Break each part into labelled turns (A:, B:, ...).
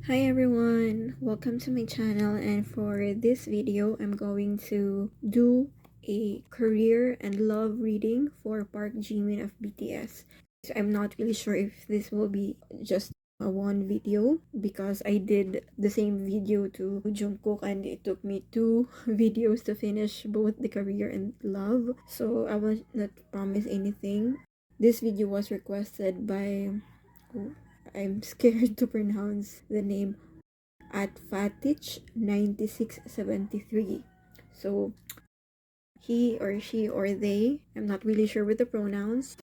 A: Hi everyone, welcome to my channel, and for this video I'm going to do a career and love reading for Park Jimin of BTS. So I'm not really sure if this will be just a one video because I did the same video to Jungkook and it took me two videos to finish both the career and love, so I will not promise anything. This video was requested by, oh, I'm scared to pronounce the name, at Fatich 9673. So he or she or they, I'm not really sure with the pronouns,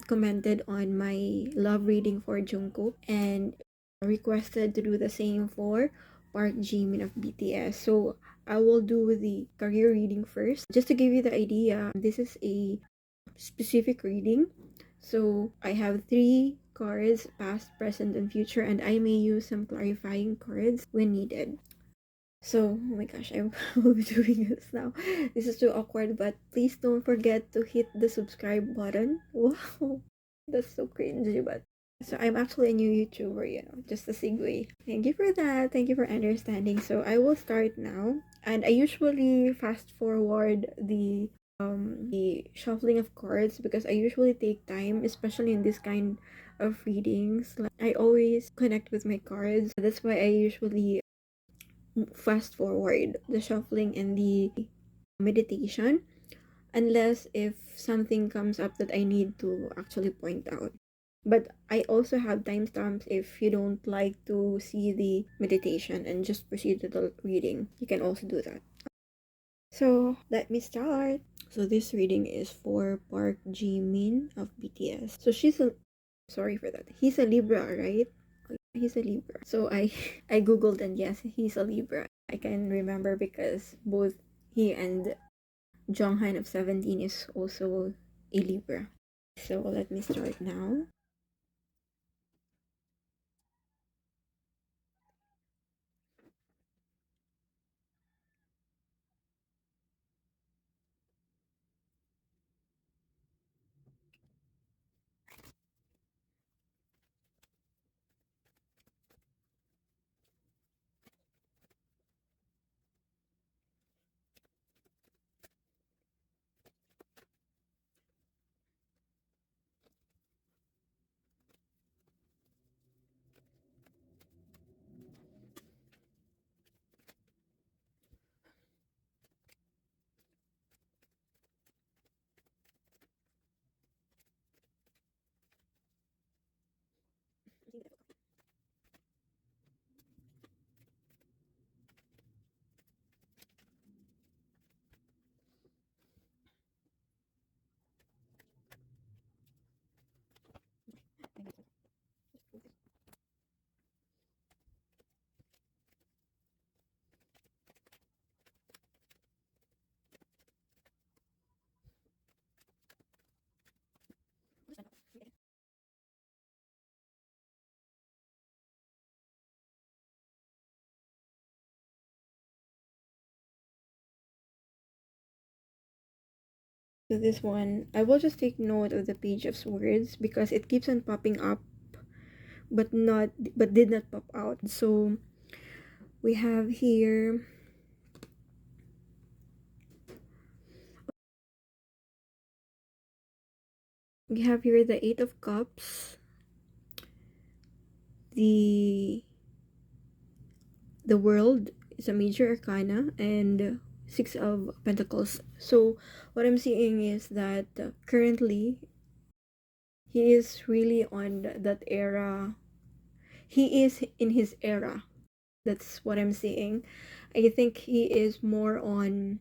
A: commented on my love reading for Jungkook and requested to do the same for Park Jimin of BTS. So I will do the career reading first. Just to give you the idea, this is a specific reading. So I have three cards, past, present, and future, and I may use some clarifying cards when needed. So, oh my gosh, I will be doing this now. This is too awkward, but please don't forget to hit the subscribe button. Wow, that's so cringy, but so I'm actually a new YouTuber, just a segue. Thank you for that. Thank you for understanding. So I will start now, and I usually fast forward the shuffling of cards because I usually take time, especially in this kind of readings. Like, I always connect with my cards. That's why I usually fast forward the shuffling and the meditation, unless if something comes up that I need to actually point out. But I also have timestamps if you don't like to see the meditation and just proceed to the reading. You can also do that. So let me start. So this reading is for Park Jimin of BTS. So sorry for that. He's a Libra, right? He's a Libra. So I googled, and yes, he's a Libra. I can remember because both he and Jonghan of 17 is also a Libra. So let me start now. So this one, I will just take note of the page of swords because it keeps on popping up but did not pop out. So we have here, the Eight of Cups, the World is a major arcana, and Six of Pentacles. So what I'm seeing is that currently he is really on that era. He is in his era. That's what I'm seeing. I think he is more on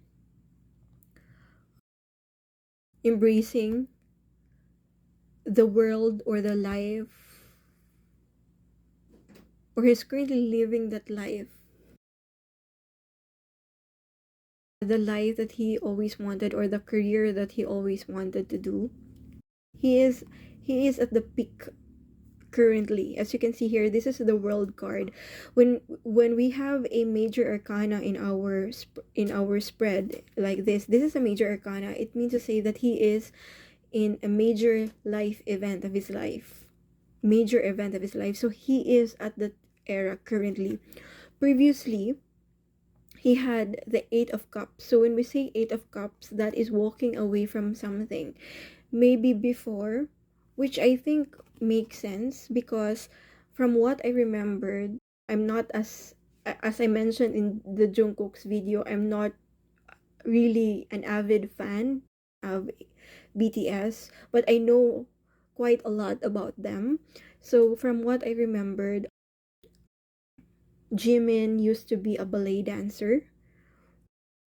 A: embracing the world or the life, or he's currently living that life, the life that he always wanted, or the career that he always wanted to do. He is at the peak currently. As you can see here, this is the world card. When we have a major arcana in our spread like this is a major arcana. It means to say that he is in a major event of his life. So he is at the era currently. Previously, he had the Eight of Cups. So when we say Eight of Cups, that is walking away from something. Maybe before, which I think makes sense because from what I remembered, I'm not as I mentioned in the Jungkook's video, I'm not really an avid fan of BTS, but I know quite a lot about them. So from what I remembered, Jimin used to be a ballet dancer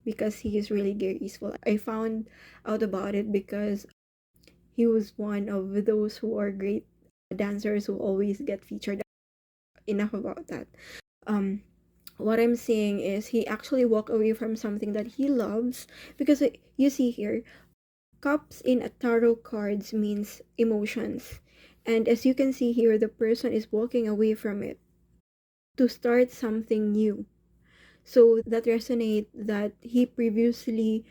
A: because he is really graceful. I found out about it because he was one of those who are great dancers who always get featured. Enough about that. Um, what I'm saying is he actually walked away from something that he loves because you see here, cups in a tarot cards means emotions. And as you can see here, the person is walking away from it to start something new. So that resonate that he previously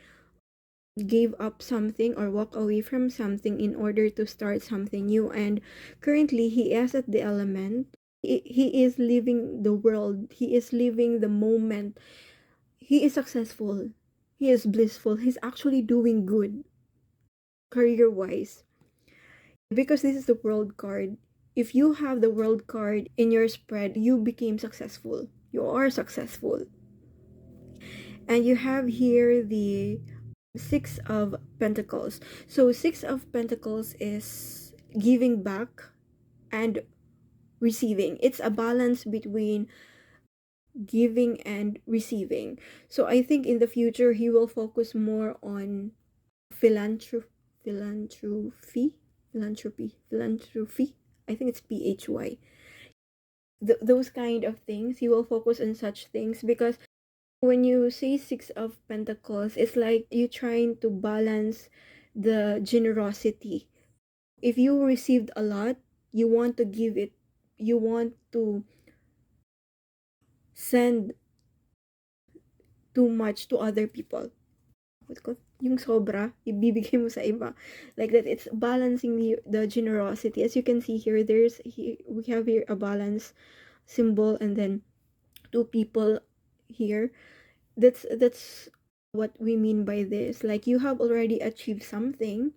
A: gave up something or walk away from something in order to start something new, and currently he is at the element. He is living the world, he is living the moment, he is successful, he is blissful, he's actually doing good career wise because this is the world card. If you have the world card in your spread, you became successful, you are successful. And you have here the Six of Pentacles. So Six of Pentacles is giving back and receiving. It's a balance between giving and receiving. So I think in the future he will focus more on philanthropy, philanthropy. I think it's PHY. Those kind of things. He will focus on such things because when you say Six of Pentacles, it's like you trying to balance the generosity. If you received a lot, you want to give it. You want to send too much to other people. What ko? Yung sobra, ibibigay mo sa iba. Like that, it's balancing the generosity. As you can see here, we have here a balance symbol and then two people here. That's what we mean by this. Like you have already achieved something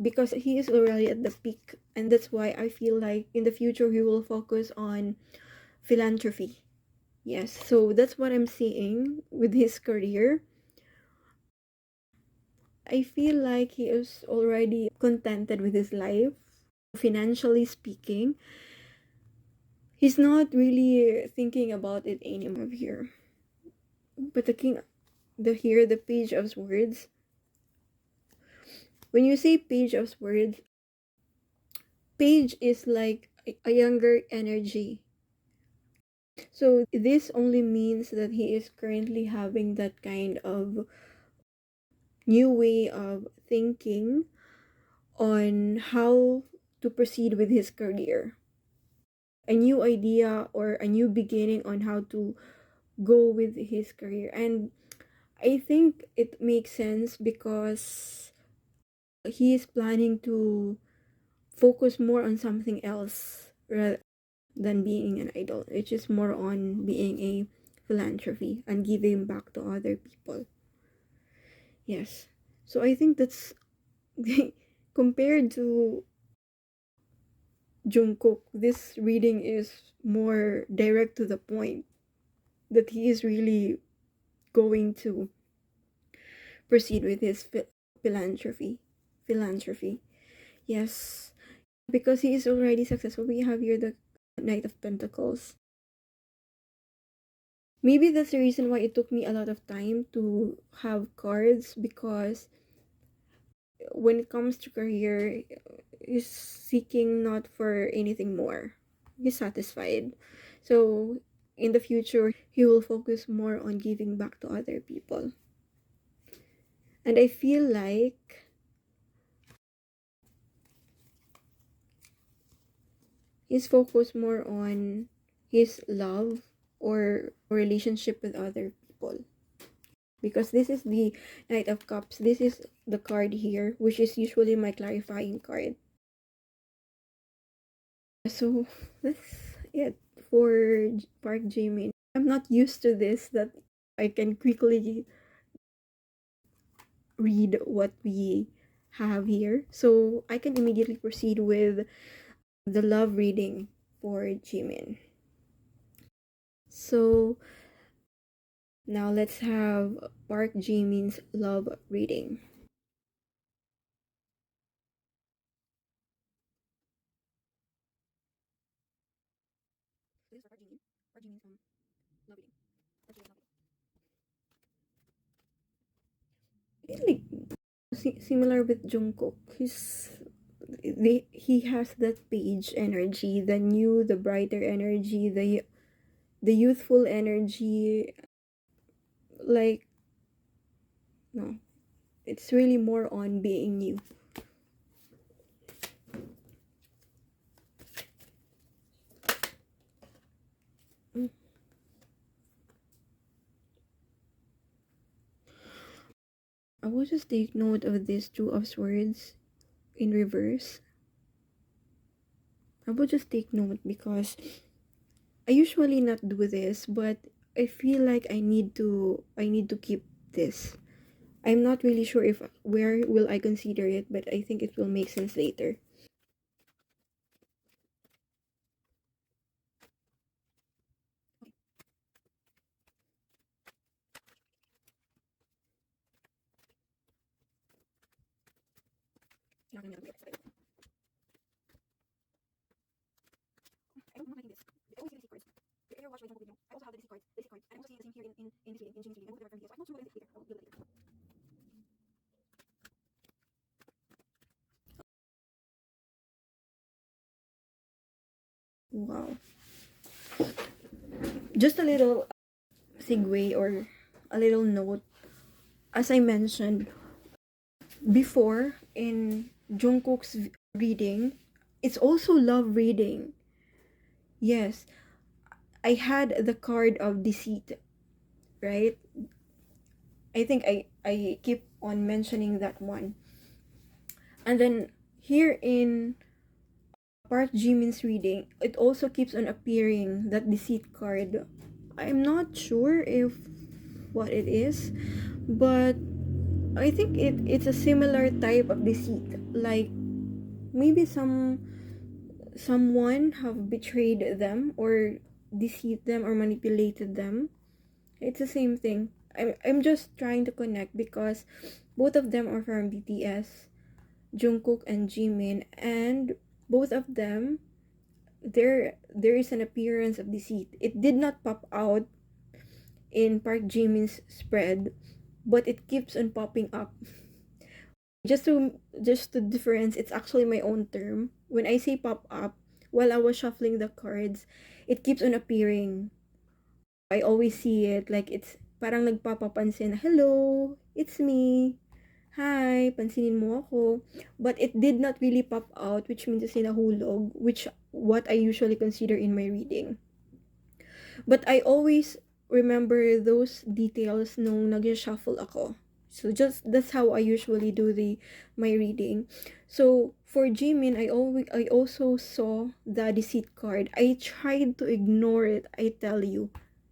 A: because he is already at the peak, and that's why I feel like in the future he will focus on philanthropy. Yes, so that's what I'm seeing with his career. I feel like he is already contented with his life, financially speaking. He's not really thinking about it anymore here. But the page of swords. When you say page of swords, page is like a younger energy. So this only means that he is currently having that kind of new way of thinking on how to proceed with his career. A new idea or a new beginning on how to go with his career. And I think it makes sense because he is planning to focus more on something else rather than being an idol, which is more on being a philanthropy and giving back to other people. Yes. So I think that's compared to Jungkook, this reading is more direct to the point that he is really going to proceed with his philanthropy. Philanthropy. Yes. Because he is already successful. We have here the Knight of Pentacles. Maybe that's the reason why it took me a lot of time to have cards, because when it comes to career, he's seeking not for anything more. He's satisfied. So in the future, he will focus more on giving back to other people. And I feel like he's focused more on his love or relationship with other people. Because this is the Knight of Cups. This is the card here, which is usually my clarifying card. So that's it for Park Jimin. I'm not used to this, that I can quickly read what we have here. So I can immediately proceed with the love reading for Jimin. So now let's have Park Jimin's love reading. This is for Park Jimin. Park Jimin's love reading. It's like similar with Jungkook. He has that page energy, the new, the brighter energy, the youthful energy. Like, no, it's really more on being new. Mm. I will just take note of this two of swords in reverse. I will just take note because I usually not do this, but I feel like I need to keep this. I'm not really sure if where will I consider it, but I think it will make sense later. I don't know liking this. I always see the secrets. If you watch my video, I also have the secrets. The secrets. And I'm also seeing the same here in this video, in Jimin's video. I'm going to refer to video, so I'm not sure what it is later. I will do it later. Wow. Just a little segue or a little note. As I mentioned before in Jungkook's reading, it's also love reading. Yes, I had the card of deceit, right? I think I keep on mentioning that one. And then here in Park Jimin's reading, it also keeps on appearing that deceit card. I'm not sure if what it is, but I think it's a similar type of deceit. Like maybe someone have betrayed them or deceived them or manipulated them. It's the same thing. I'm just trying to connect because both of them are from BTS, Jungkook and Jimin, and both of them there is an appearance of deceit. It did not pop out in Park Jimin's spread, but it keeps on popping up. Just to difference, it's actually my own term. When I say pop up, while I was shuffling the cards, it keeps on appearing. I always see it like it's parang nagpapapansin, hello, it's me. Hi, pansinin mo ako. But it did not really pop out, which means it's nahulog, which what I usually consider in my reading. But I always remember those details nung nag-shuffle ako. So just that's how I usually do my reading. So for Jimin, I also saw the deceit card. I tried to ignore it, I tell you.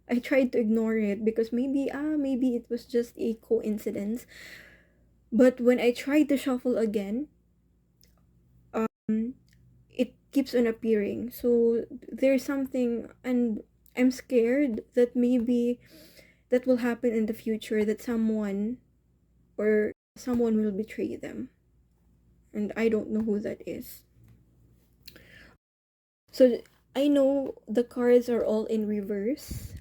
A: I tried to ignore it because maybe it was just a coincidence. But when I tried to shuffle again, it keeps on appearing. So there's something, and I'm scared that maybe that will happen in the future, that someone will betray them. And I don't know who that is. So I know the cards are all in reverse,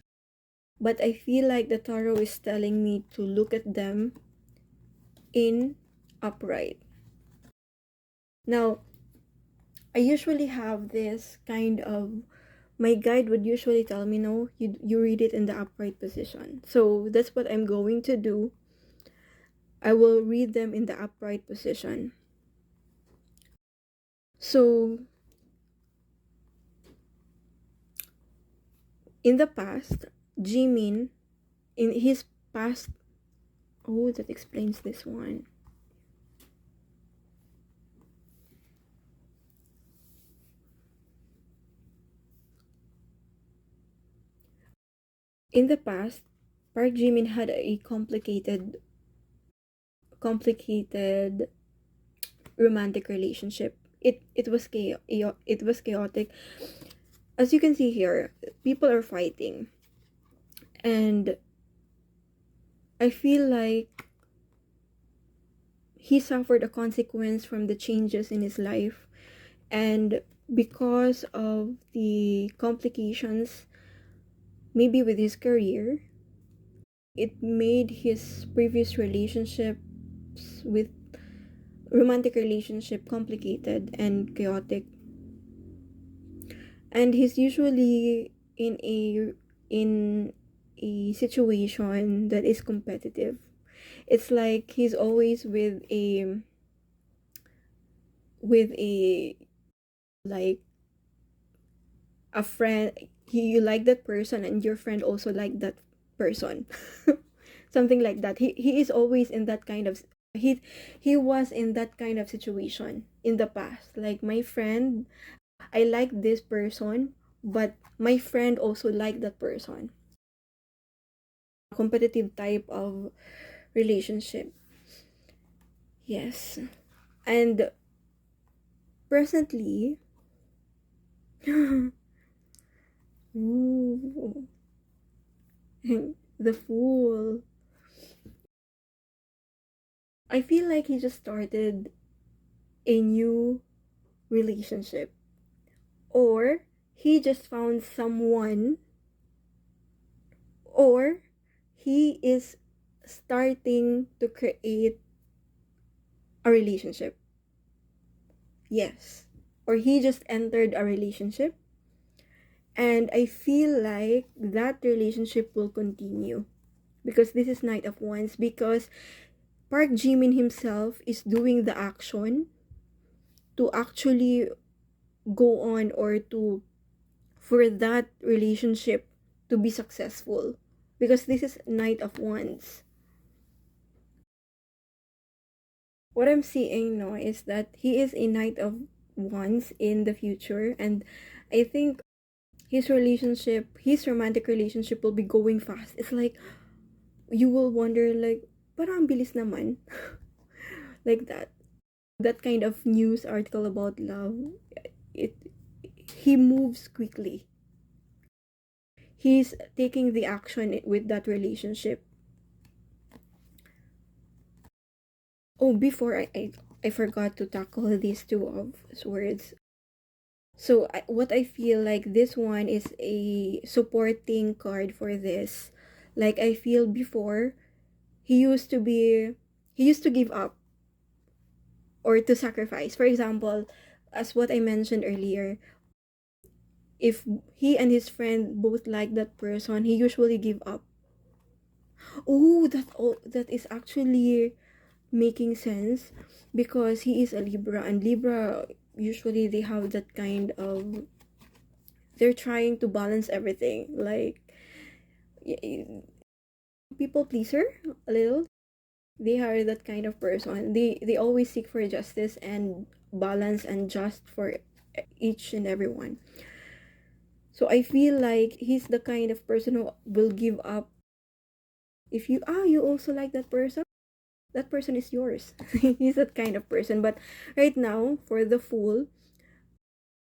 A: but I feel like the tarot is telling me to look at them in upright. Now, I usually have this kind of, my guide would usually tell me, no, you read it in the upright position. So that's what I'm going to do. I will read them in the upright position. So in the past, Jimin, in his past, oh, that explains this one. In the past, Park Jimin had a complicated romantic relationship. It was chaotic. As you can see here, people are fighting, and I feel like he suffered a consequence from the changes in his life, and because of the complications, maybe with his career, it made his previous relationships with romantic relationship complicated and chaotic, and he's usually in a situation that is competitive. It's like he's always with a like a friend. You like that person and your friend also like that person. Something like that. He is always in that kind of he was in that kind of situation in the past. Like, my friend, I like this person, but my friend also like that person. Competitive type of relationship. Yes. And presently, ooh, the fool. I feel like he just started a new relationship, or he just found someone, or he is starting to create a relationship. Yes. Or he just entered a relationship, and I feel like that relationship will continue because this is Night of Wands, because Park Jimin himself is doing the action to actually go on, or to for that relationship to be successful, because this is Knight of Wands. What I'm seeing now is that he is a Knight of Wands in the future, and I think his romantic relationship will be going fast. It's like you will wonder, like, parang ang bilis naman. Like that kind of news article about love. It He moves quickly. He's taking the action with that relationship. Oh, before I forgot to tackle these two of words. So what I feel like this one is a supporting card for this. Like, I feel before he used to give up or to sacrifice. For example, as what I mentioned earlier, if he and his friend both like that person, he usually give up. Oh, that is actually making sense, because he is a Libra, and Libra usually they have that kind of, they're trying to balance everything, like people pleaser a little. They are that kind of person. They always seek for justice and balance and just for each and everyone. So I feel like he's the kind of person who will give up if you also like that person is yours. He's that kind of person. But right now, for the fool,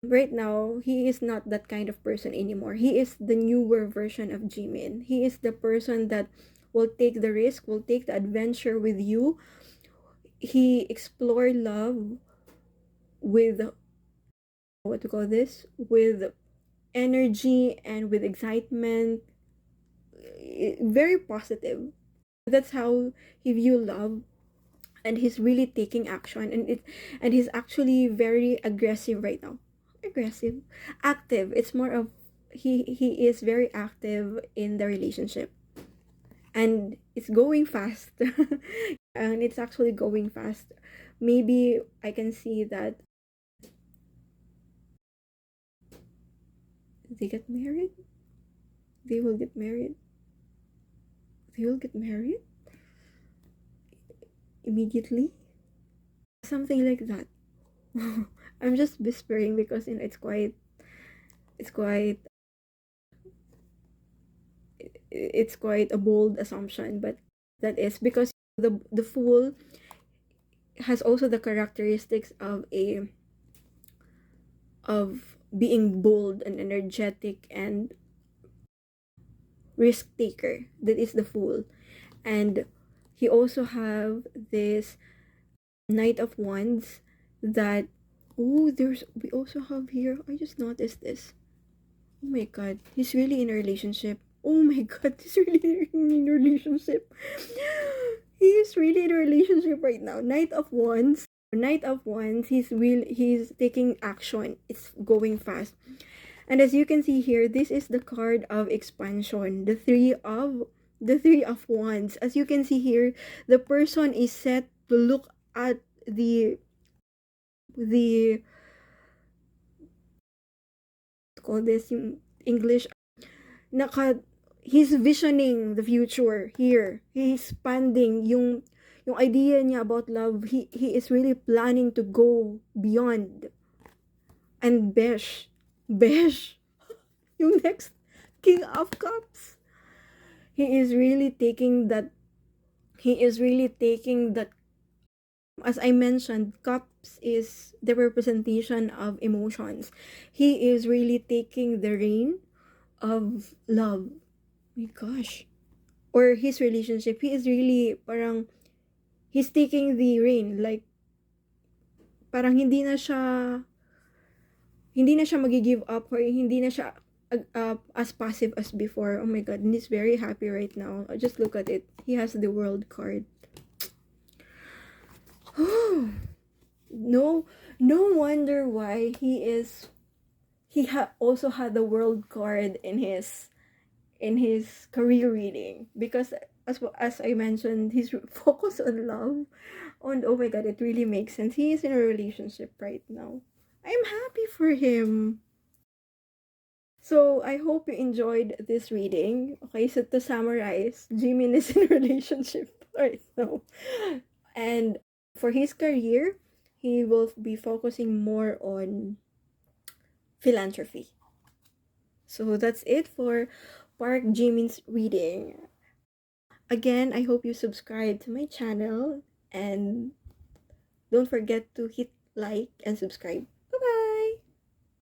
A: right now, he is not that kind of person anymore. He is the newer version of Jimin. He is the person that will take the risk, will take the adventure with you. He explored love with, what to call this, with energy and with excitement. Very positive. That's how he view love, and he's really taking action, and he's actually very aggressive right now. Aggressive, active. It's more of, he is very active in the relationship, and it's going fast. And it's actually going fast. Maybe I can see that they get married. They will get married. They will get married immediately. Something like that. I'm just whispering because it's quite it's quite a bold assumption, but that is because the Fool has also the characteristics of being bold and energetic and risk taker. That is the Fool. And he also have this Knight of Wands that, oh, there's we also have here, I just noticed this. Oh my god, he's really in a relationship. Oh my god, he's really in a relationship. He is really in a relationship right now. Knight of Wands. Knight of Wands, he's taking action. It's going fast. And as you can see here, this is the card of expansion. The three of wands. As you can see here, the person is set to look at the call this yung English, naka he's visioning the future here. He's expanding yung idea niya about love. He is really planning to go beyond. And Besh, yung next King of Cups. He is really taking that, as I mentioned, cups is the representation of emotions. He is really taking the reign of love. My gosh. Or his relationship. He is really parang he's taking the reign, like parang hindi na siya magi-give up, or hindi na siya as passive as before. Oh my god, and he's very happy right now. Just look at it. He has the world card. no no wonder why also had the world card in his career reading, because as I mentioned, he's focused on love. And oh my god, it really makes sense. He is in a relationship right now. I'm happy for him. So I hope you enjoyed this reading. Okay, so to summarize, Jimin is in a relationship right now. And for his career, he will be focusing more on philanthropy. So that's it for Park Jimin's reading. Again, I hope you subscribe to my channel, and don't forget to hit like and subscribe.